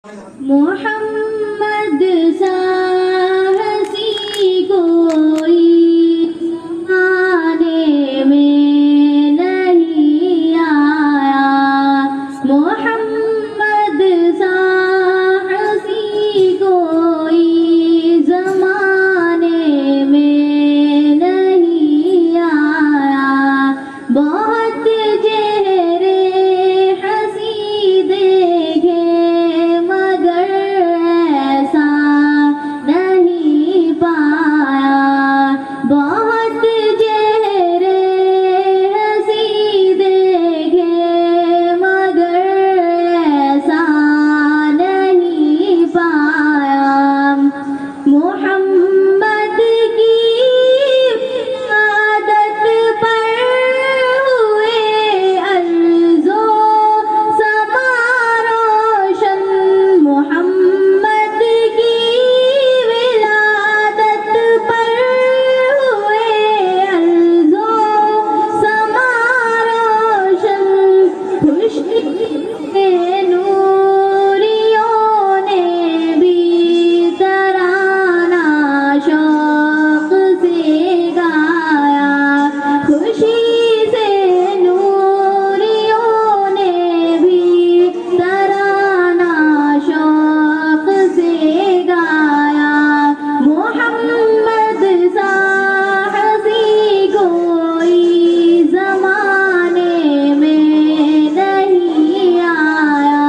محمد سا ہنسی کوئی زمانے میں نہیں آیا، محمد سا ہنسی کوئی زمانے میں نہیں آیا، بہت چہرے ہنسی دیکھے مگر ایسا نہیں پایا، بہت چہرے ہنسی دیکھے مگر ایسا نہیں پایا، محمد کی عادت پر ہوئے ارض و سما روشن، محمد کی ولادت پر ہوئے ارض و سما روشن، خوشی نوریوں نے بھی ترانہ شوق سے گایا، خوشی سے نوریوں نے بھی ترانہ شوق سے گایا، محمد سا ہنسی کوئی زمانے میں نہیں آیا،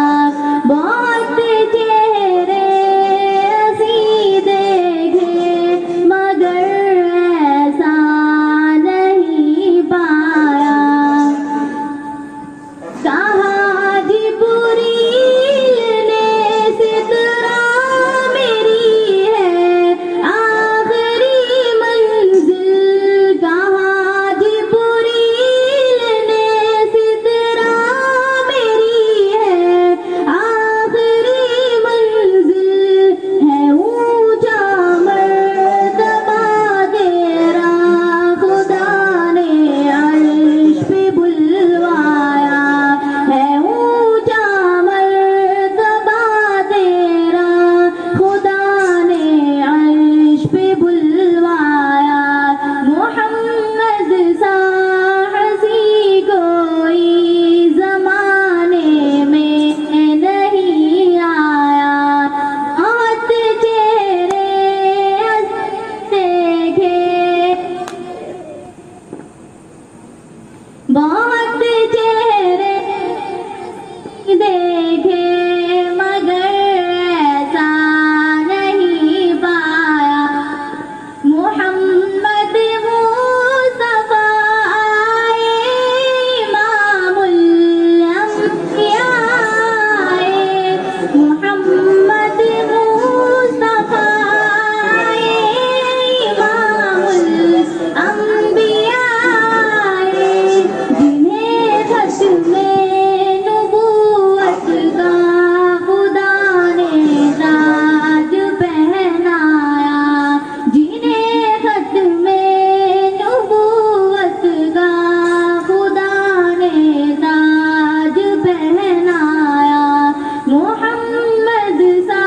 بہت چہرے ہنسی دیکھے مگر ایسا نہیں پایا، کہا جبریل نے سترہ میری ہے آخری منزل، کہا جبریل نے سترہ میری ہے آخری منزل، ہے اونچا مرتبہ تیرا خدا نے عرش پہ بلوایا، ہے اونچا مرتبہ تیرا خدا نے عرش پہ بلوایا، محمد سا ہنسی کوئی زمانے میں نہیں آیا، بہت چہرے دیکھے بہت چہرے دیکھے مگر ایسا نہیں پایا، محمد مصطفیٰ آئے امام الانبیاء آئے، محمد مصطفیٰ آئے امام الانبیاء آئے، جنہیں ختم نبوت کا خدا نے تاج پہنایا، جنہیں ختم نبوت کا خدا نے تاج پہنایا، محمد سا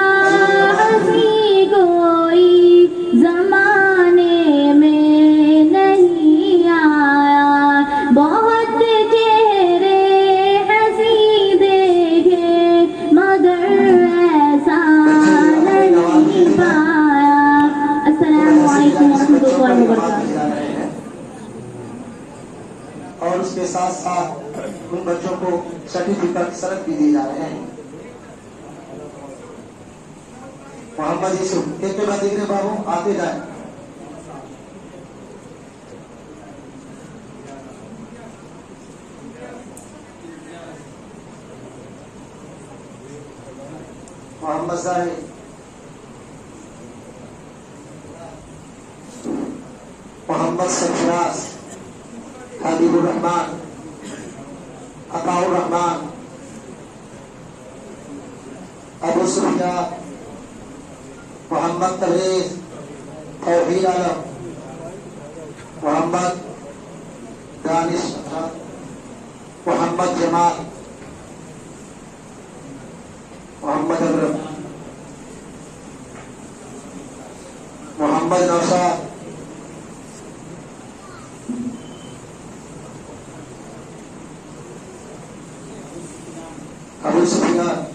ہنسی کوئی زمانے میں نہیں آیا، بہت چہرے ہنسی دیکھے مگر ایسا نہیں پایا۔ السلام علیکم ورحمۃ اللہ وبرکاتہ۔ اور اس کے ساتھ ساتھ ان بچوں کو سرٹیفکیٹ سرک بھی دیے جا رہے ہیں۔ محمد یوسف ایک کے بعد دیکھ رہے بابو آتے جائیں۔ محمد زاہد، محمد سفیاس، حبیب الرحمان، عطاء الرحمان، ابو سفیان، محمد تبریز، توحید عالم، محمد دانش، محمد جمال، محمد محمد نوشاد، ابو سفیان،